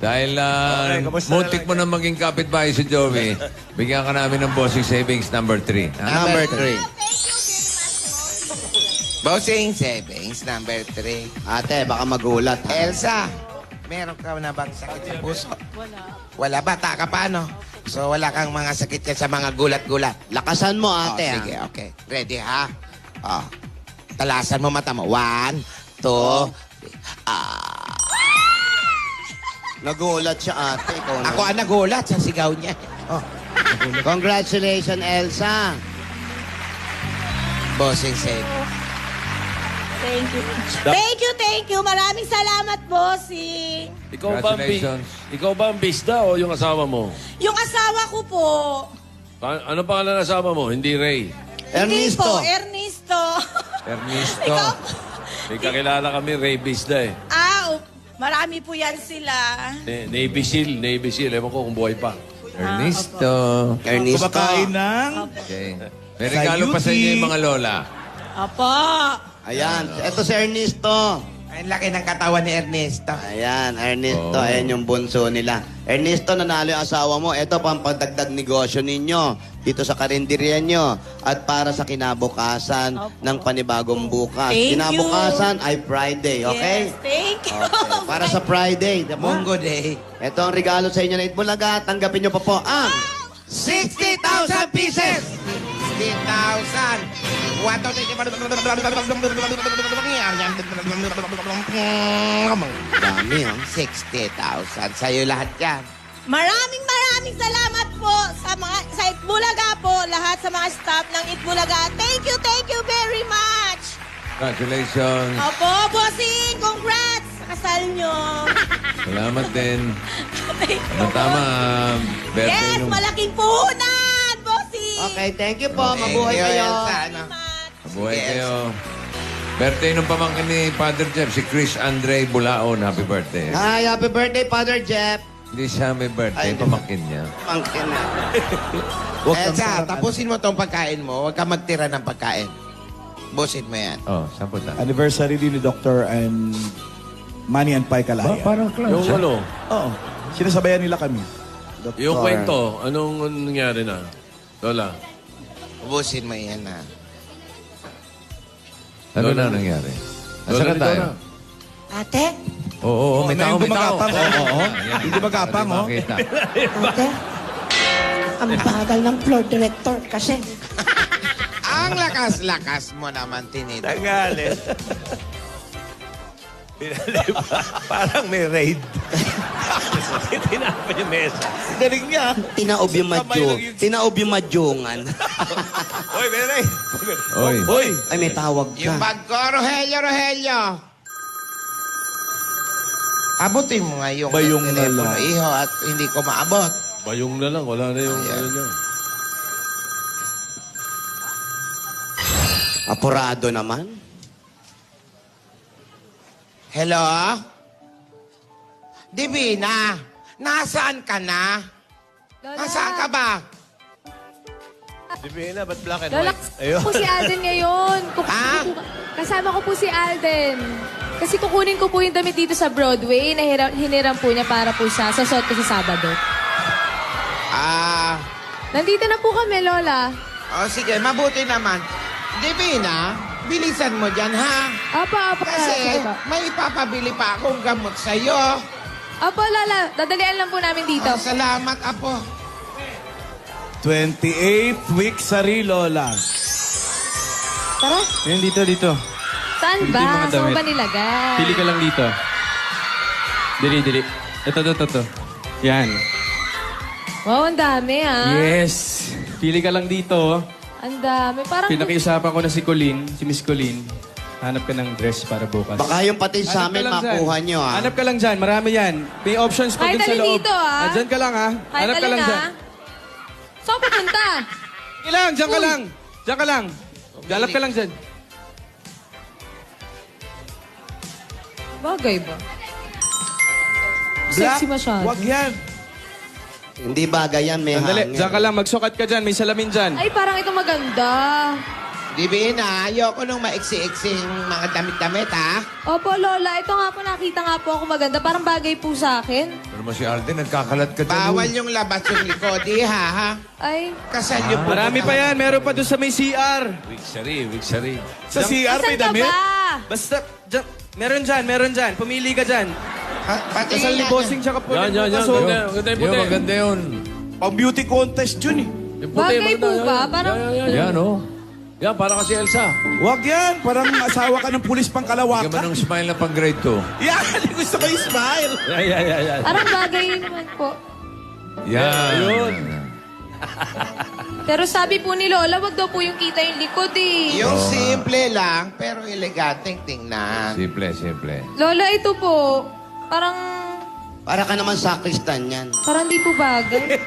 Dahil Okay, kamusta muntik na mo na maging kapitbahay si Joey, bigyan ka namin ng bossing savings number 3. Number 3. Bossing Savings, number 3. Ate, baka magulat. Elsa, meron ka na bang sakit sa puso? Wala. Bata ka pa, no? So, wala kang mga sakit ka sa mga gulat-gulat. Lakasan mo, ate. Sige, okay. Ready, ha? Oh. Talasan mo mata mo. 1, 2, 3. Nagulat siya, ate. Ikaw na. Ako ang nagulat sa sigaw niya. Oh. Congratulations, Elsa. Bossing Savings. Thank you. Maraming salamat, Bossing. Congratulations. Ikaw ba ang bisda o yung asawa mo? Yung asawa ko po. Ano pangalan ng asawa mo? Hindi Ray. Hindi po, Ernesto. Ernesto. Ernesto. Ikaw? May kakilala kami, Ray Bisda eh. Marami po yan sila. Navy Seal. Ewan ko kung buhay pa. Ernesto. Ernesto. Kumakain ng... Okay. May regalo pa sa inyo yung mga lola. Apo. Ayan, ito si Ernesto. Ang laki ng katawan ni Ernesto. Ayan, Ernesto. Oh. Ayan yung bunso nila. Ernesto, nanalo yung asawa mo. Ito pang pagdagdag negosyo ninyo dito sa karinderya nyo at para sa kinabukasan ng panibagong bukas. Thank you. Kinabukasan ay Friday, okay? Yes, thank you. Okay, para sa Friday. Diba? Mungo Day. Ito ang regalo sa inyo na Itbulaga. Tanggapin nyo pa po ang 60,000 pieces! 60,000! 1, 2, 3, dami, 60,000. Sa'yo lahat yan. Maraming maraming salamat po sa Itbulaga po, lahat sa mga staff ng Itbulaga. Thank you very much. Congratulations. Opo, bossing, congrats sa kasal nyo. Salamat din. Tama, birthday Yes, nung... malaking puhunan, bossing. Okay, thank you po. Mabuhay Thank you, kayo. Elsa, ano? Mabuhay kayo. Birthday nung pamangkin ni Father Jeff, si Chris Andre Bulaon. Happy birthday. Hi, happy birthday, Father Jeff. Hindi siya may birthday, Ay, hindi. pamangkin niya. Pangkin na. Elsa, tapusin mo tong pagkain mo. Huwag ka magtira ng pagkain. Busin mo yan. Oh, saan punta? Anniversary din ni Dr. and Manny and Pai Kalaya. Parang clown Yung siya. ano, Oo. Sinasabayan nila kami. yung kwento, anong nangyari na? Lola. Busin mo yan na. Ano Lola na nangyari? Lola Nasaan na ni tayo? Dora. Ate, Oo, may tao, may tao. gumagapang, oo. Ayan. Hindi magapang, oh. Makita. ate. Ang bagal ng floor director kasi. Ang lakas-lakas mo naman, Tinito. Nagalit. Parang may raid. Tinapin yung mesa. Galing niya. Tinaob yung Tinaob yung madyungan. Oy, may raid. Oy. Hoy! Ay, may tawag Yung ka. bag ko, Rogelio. Abutin mo nga yung Bayong na telepono, lang. iho, at hindi ko maabot. Bayong na lang, wala na yung ano niya. Apurado naman. Hello? Divina, nasaan ka na? Lola. Nasaan ka ba? Divina, ba't black and Lola, white? Ayun. po si Alden ngayon. Ha? Kasama ko po si Alden. Kasi kukunin ko po yung damit dito sa Broadway na hiniram po niya para po siya. Sasot ko sa Sabado. Nandito na po kami, Lola. Sige, mabuti naman. Divina, bilisan mo dyan, ha? Opo. Kasi may ipapabili pa akong gamot sa'yo. Opo, Lola. Dadalian lang po namin dito. Salamat, Apo. 28th week sari, Lola. Tara. Yan, dito. Saan Ito yung mga ba? Saan damit. ba nilagay? Pili ka lang dito. Dili. Ito. Yan. Wow, ang dami, ha? Yes. Pili ka lang dito. Ang dami. Parang... Pinakiusapan ko na si Miss Colleen. Hanap ka ng dress para bukas. Baka yung pati sa amin makuha nyo, ha? Hanap ka lang dyan. Marami yan. May options pa Kahit dun sa alin loob. dito, ah. Dyan ka lang, ha? Kahit Hanap ka alin, lang dyan. ha? Saan pupunta? Dyan ka lang. Dyan ka lang. Galap ka lang dyan. Bagay ba? Black? Sexy masyado. Wag yan. Hindi bagay yan, may Sandali. hangin. Dyan ka lang. Magsukat ka dyan. May salamin dyan. Ay, parang ito maganda. Divina, ayoko nung maiksi-iksing mga damit-damit, ha? Opo, Lola. Ito nga po, nakita nga po ako maganda. Parang bagay po sa akin. Pero mo si Alden, nagkakalat ka dyan. Bawal yung labas yung likod, ha? Ay. Kasal yung Marami pa yan. Meron pa doon sa may CR. Wigsari. Sa CR may Saan ka damit. ba? Basta, dyan. Meron dyan. Pumili ka dyan. Pati Kasal ni Bossing tsaka po. Yan. bukas, Ganda oh. yung puti. Yun, maganda yun. Pang beauty contest yun, eh. Yung puti, Bagay po maganda. ba? Parang... Yan, oh. Yan, para kasi Elsa. Wag yan. Parang asawa ka ng pulis pang Bigyan mo Kalawakan. ng smile na pang grade 2. Yan! Gusto ko yung smile. Yan. Parang bagay naman po. Yan. Yun. Pero sabi po ni Lola, wag daw po yung kita yung likod eh. Yung simple lang, pero eleganteng tingnan. Simple. Lola, ito po. Parang Para ka naman sakristan yan. di po bagay.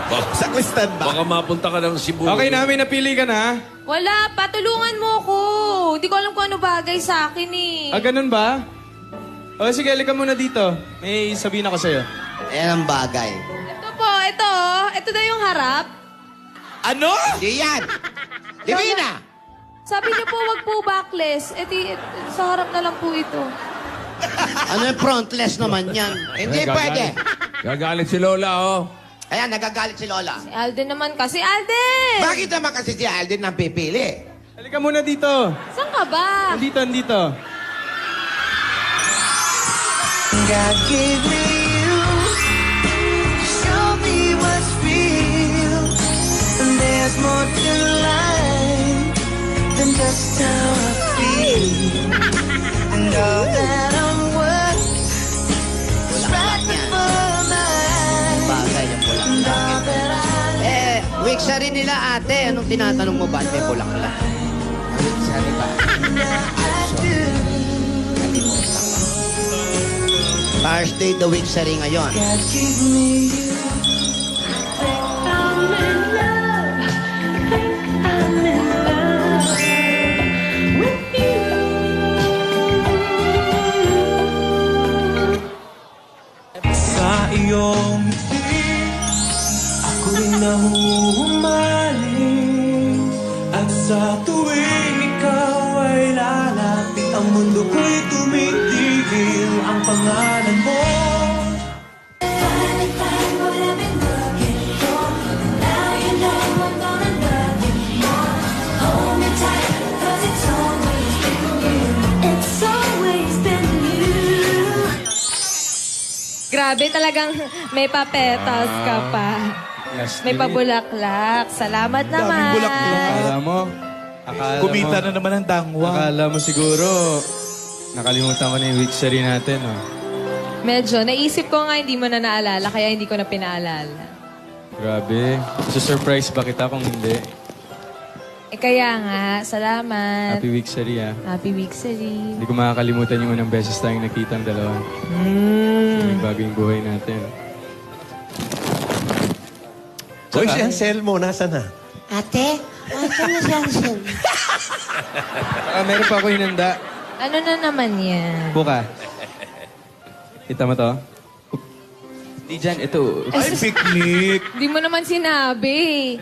Sa kwistan ba? Baka mapunta ka ng Cebu. Okay na, may napili ka na. Wala, patulungan mo ko. Hindi ko alam kung ano bagay sa akin eh. Ganun ba? O sige, halika muna dito. May sabihin ako sa'yo. Yan ang bagay. Ito po, ito. Ito daw yung harap. Ano? Di yan. Divina! Sabi niyo po, wag po backless. Sa harap na lang po ito. Ano yung frontless naman yan? Hindi pwede. Gagalit si Lola, oh. Ayan, nagagalit si Lola. Si Alden naman kasi. Alden! Bakit naman kasi si Alden ang pipili? Halika muna dito. Saan ka ba? Andito. God gave me you to show me what's real. And there's more to life than just how I feel. And all that I'm worth was right before my eyes. Wixery nila, ate. Anong tinatanong mo ba? May bulaklak. Sorry ba? Thursday, the Wixery ngayon. God give me you. I'm in love. I'm in love with you. Sa iyong ngiti, ako'y nahuhumaling. At sa tuwing ikaw ay lalapit, ang mundo ko'y tumitigil. Ang pangalan mo. Grabe talagang may papetas ka pa. Last May minute. pabulaklak. Salamat Daming naman. bulaklak. Akala mo, Kumita na naman ang dangwa. akala mo siguro, nakalimutan ko na yung Wixery natin, oh. Medyo. Naisip ko nga hindi mo na naalala, kaya hindi ko na pinaalala. Grabe. Surprise ba kita kung hindi? Kaya nga, salamat. Happy Wixery, ah. Happy Wixery. Hindi ko makakalimutan yung unang beses tayong nakita ang dalawa. Nagbago yung buhay natin. Uy, si Anselmo, nasa na? Ate, ate na si Ansel. Meron pa ako hinanda. Ano na naman yan? Buka. Kita mo to? Di dyan, ito. Ay, picnic. Di mo naman sinabi.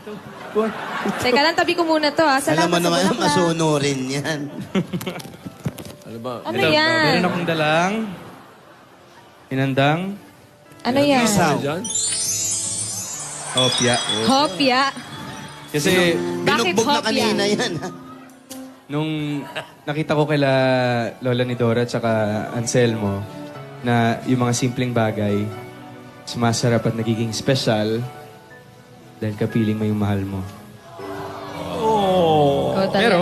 Teka lang, tabi ko muna to ha. Salamat Alam mo sa naman, bulaklak. masunurin yan. Ano ba? Ano yan? Meron akong dalang hinandang Ano yan? Ano dyan? opya. Hopya. Kasi Bakit Binugbog na hopya? kanina yan. nung nakita ko kila Lola ni Dora at saka Anselmo na yung mga simpleng bagay sumasarap at nagiging special dahil kapiling mo yung mahal mo. Ikaw talaga. Pero,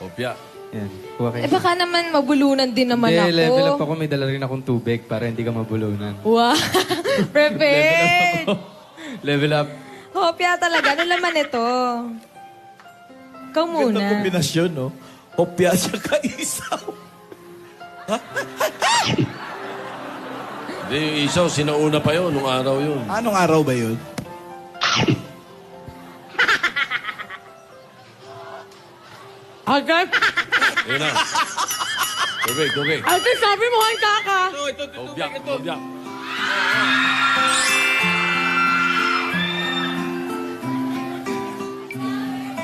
Opya. yan, kuha kayo. Baka naman mabulunan din naman Hindi, ako. level up ako. May dala rin akong tubig para hindi ka mabulunan. Wow. Prepared. Level up. Hopya talaga. Ano laman ito? Ikaw muna. Gandang kombinasyon, no? Hopya siya kaisaw. Hindi, yung isaw, sinauna pa yun, nung araw yun. Anong araw ba yun? Agad? Yun na. Tubig, tubig. Ate, sabi mo ang kaka. Opya, opya.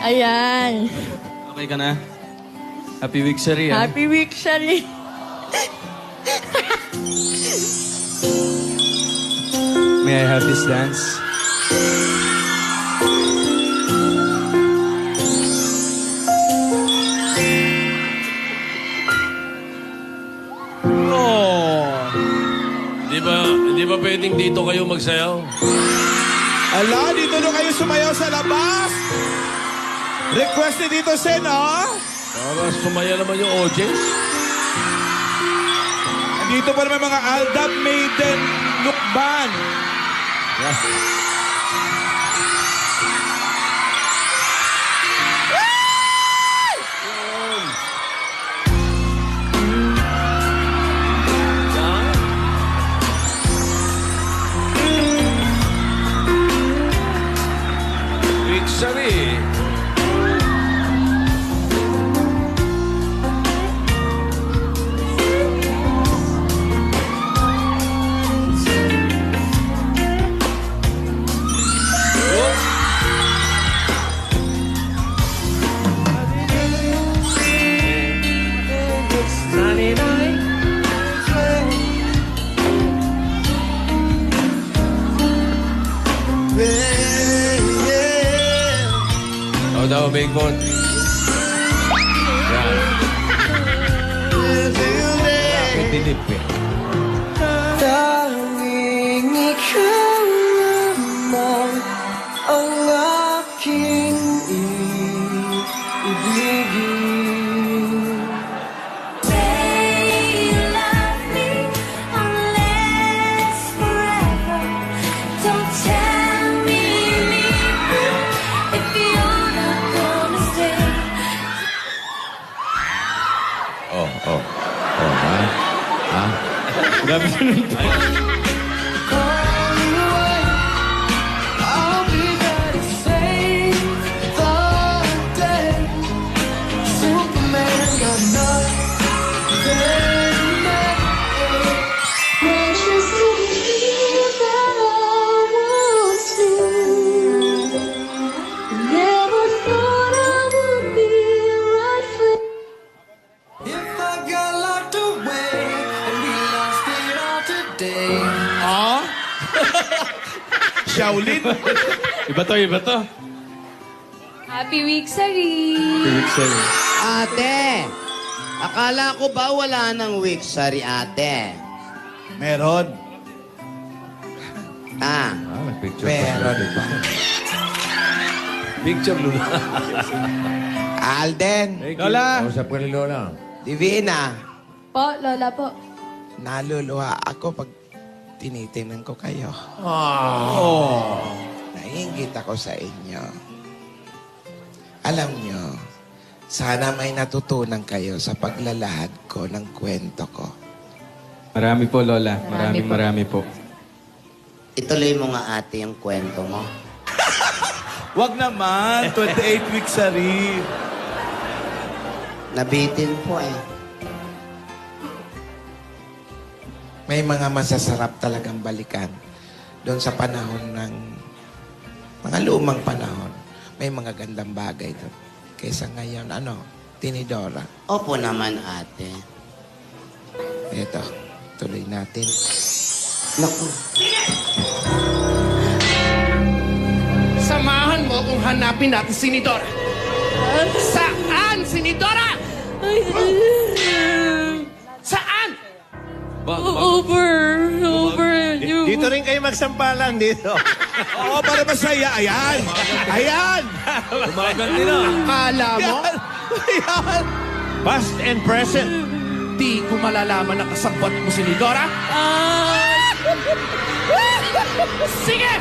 Ayan. Okay ka na? Happy Wixery, ah. Happy week, Shari. May I have this dance? Di ba pwedeng dito kayo magsayaw? Ala, dito na kayo sumayaw sa labas. Request ni Tito Sen, ah. Para sumaya naman yung audience. Dito pa naman mga Aldab Maiden Lukban. Wixery. Ikaw daw, Bacon. Yan. May dilip eh. Tanging ikaw lamang ang aking ibigin. Say you love me unless forever. Don't tell me Ha? Ha? Grabe yun. I'll be there to save the day. Superman got nothing left. Precious to believe that I was new. Never thought I would be right for If I got locked away and we lost it all today. Shaolin. Iba to. Happy Weeksary! Ate, akala ko ba wala ng Wixary, ate? Meron. Ah, Picture Meron pa. Picture, Lula. Alden, Lola. Kausap ka ni Lola. Divina, Po, Lola po. naluluha ako pag tinitingnan ko kayo. Naiingit ako sa inyo. Alam nyo, sana may natutunan kayo sa paglalahad ko ng kwento ko. Marami po, Lola. Marami Marami po. ituloy mo nga ate yung kwento mo. Wag naman. 28 weeks sa rin. Nabitin po eh. May mga masasarap talagang balikan. Doon sa panahon ng mga lumang panahon, may mga gandang bagay doon. Kaysa ngayon, Tinidora. Opo naman ate. Ito, tuloy natin. Naku. Samahan mo kung hanapin natin si Nidora. Saan si Nidora? Saan? Over. Dito rin kayo magsampalan dito. Oo, para masaya. Ayan. Ayan. Gumaganti na. Akala mo? Ayan. Past and present. Di ko malalaman na kasabot mo si Nidora. Sige!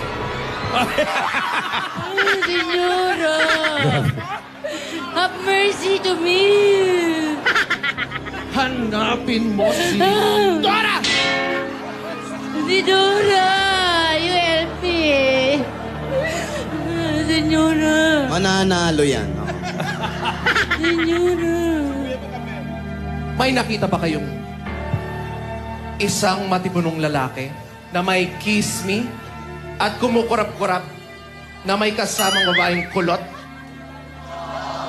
Señora. Have mercy to me. Hanapin mo si Nidora! Señora, you help me. Señora. Mananalo yan. No? Señora. May nakita ba kayong isang matibunong lalaki na may kiss me at kumukurap-kurap na may kasamang babaeng kulot?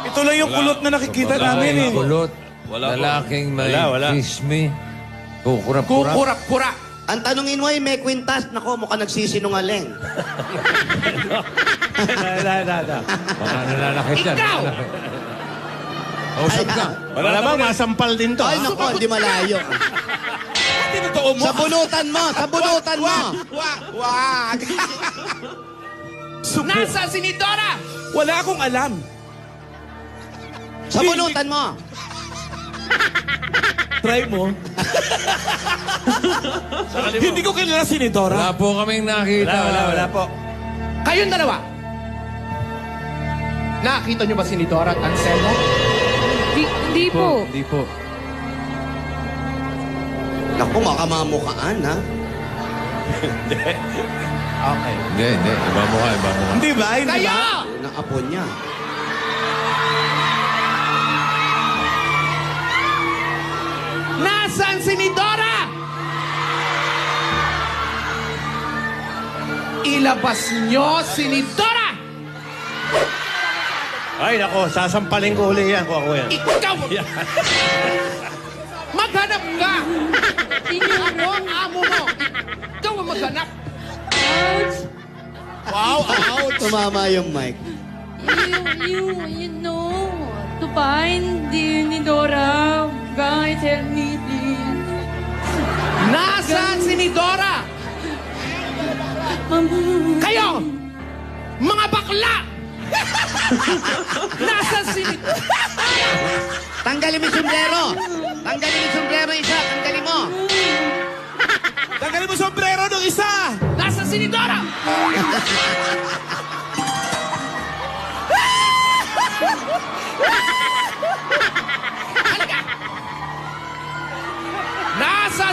Ito lang yung kulot na nakikita namin eh. Kulot. Wala po. Lalaking may Wala. kiss me. Kukurap-kurap. Kukurap-kurap. Ang tanungin mo ay may kwintas. Nako, mukhang nagsisinungaling. Baka nalalakit yan. Ikaw! Kausap ka. Wala ba? Masampal din to. Ay, nako, hindi malayo. Tinutoo mo. Sabunutan mo! Sabunutan mo! Wag! Nasa si Nidora? Wala akong alam. Sabunutan mo! Try mo. Hindi ko kilala si Nidora. Wala po kaming nakita. Wala po. Kayong dalawa. Nakita niyo ba si Nidora at Anselmo? Hindi po. Hindi po. Naku, makamamukhaan, ha? Okay. Hindi. Iba mo ka. Hindi ba? Hindi Kayo! ba? Ng apo niya. Nasaan si Nidora? Ilabas niyo si Nidora! Ay, nako, sasampalin ko uli yan kung ako yan. Ikaw! Maghanap ka! Ako ang amo mo! Ikaw ang maghanap! Wow, ouch! Tumama yung mic. You know, to find the Nidora. Guys, help me, please. Nasaan si Nidora? Kayo! Mga bakla! Nasaan si Nidora? Tanggalin mo yung sombrero! Tanggalin mo yung sombrero isa! Tanggalin mo! Tanggalin mo sombrero ng isa! Nasaan si Nidora?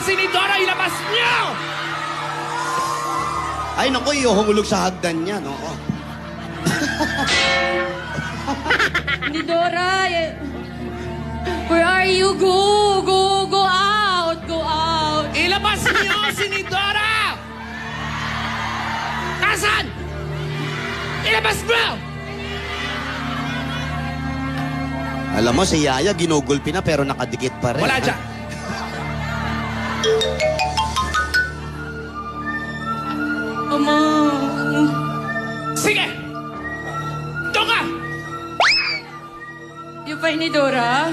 si ni Dora, ilabas niyo! Ay, naku, ihulog sa hagdan niya, no? Ni Dora, where are you? Go out, go out. Ilabas niyo si ni Dora! Nasaan? Ilabas mo! Alam mo, si Yaya ginugulpi na pero nakadikit pa rin. Wala ha? dyan. Mama. Sige! Doon ka! You find ni Dora?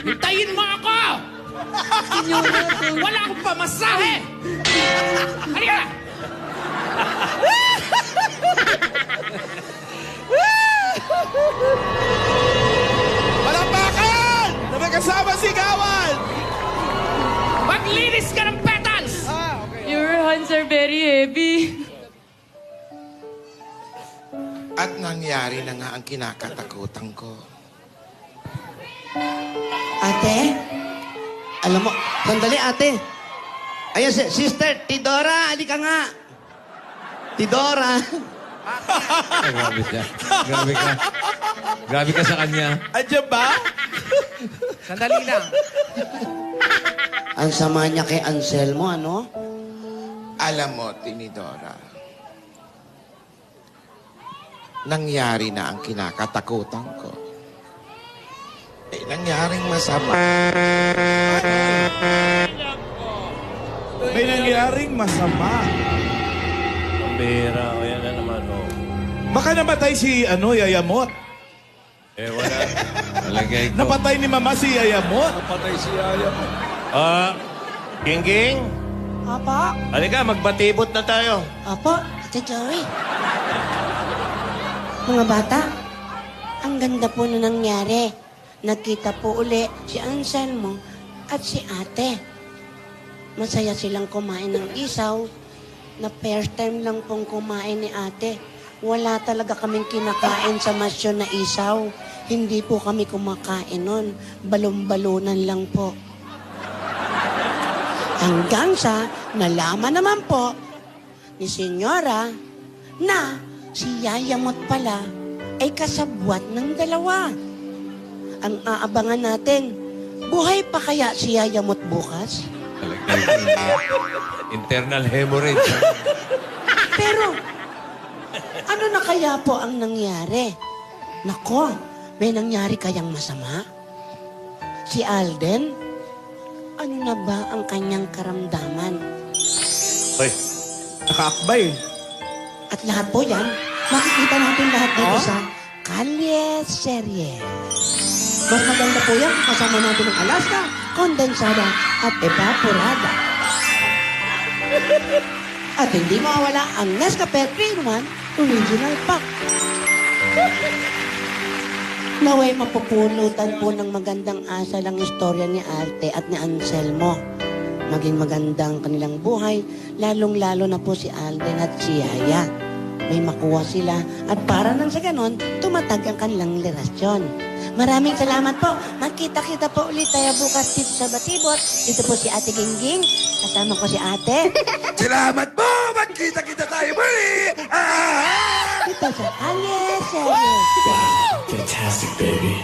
Hintayin mo ako! Wala akong pamasahe! Halika! Palapakan! Na may kasama sigawan! Maglinis ka ng petals! Your hands are very heavy. At nangyari na nga ang kinakatakutan ko. Ate? Alam mo, sandali ate. Ayan, sister, Tidora, halika nga. Tidora. Ay, grabe siya. Grabe ka. Grabe ka sa kanya. Andiyan ba? Sandali lang. Ang sama niya kay Anselmo, ano? Alam mo, Tinidora, nangyari na ang kinakatakutan ko. Nangyaring masama. May nangyaring masama. Pambira, o yan na naman, oh. Baka namatay si Yayamot. Wala. Malagay ko. Napatay ni Mama si Yayamot. Napatay si Yayamot. Gingging, Apa? halika, magbatibot na tayo. Apo, Ate Joey. Mga bata, ang ganda po na nangyari. Nagkita po uli si Anselmo at si ate. Masaya silang kumain ng isaw na first time lang pong kumain ni ate. Wala talaga kaming kinakain sa masyon na isaw. Hindi po kami kumakain nun. Balon-balunan lang po. Hanggang sa nalaman naman po ni Senyora na si Yayamot pala ay kasabwat ng dalawa. Ang aabangan natin, buhay pa kaya si Yayamot bukas? Malagay ko. Internal hemorrhage. Pero, ano na kaya po ang nangyari? Nako, may nangyari kayang masama? Si Alden, ano na ba ang kanyang karamdaman? Hoy, Nakaakbay. At lahat po yan, makikita natin lahat dito sa Kalye Serye. Mas maganda po yan kung kasama natin ng Alaska, kondensada at evaporada. At hindi mawawala ang Nescafe 3-in-1 Original Pack. Naway mapupulutan po ng magandang asal ang istorya ni Arte at ni Anselmo. Maging magandang kanilang buhay, lalong-lalo na po si Alden at si Yaya. May makuha sila at para nang sa ganon, tumatag ang kanilang relasyon. Maraming salamat po. Magkita-kita po ulit tayo bukas dito sa Batibot. Ito po si Ate Gingging. Kasama ko si Ate. Salamat po! Magkita-kita tayo muli! Ito sa Kalye Serye. Fantastic, baby.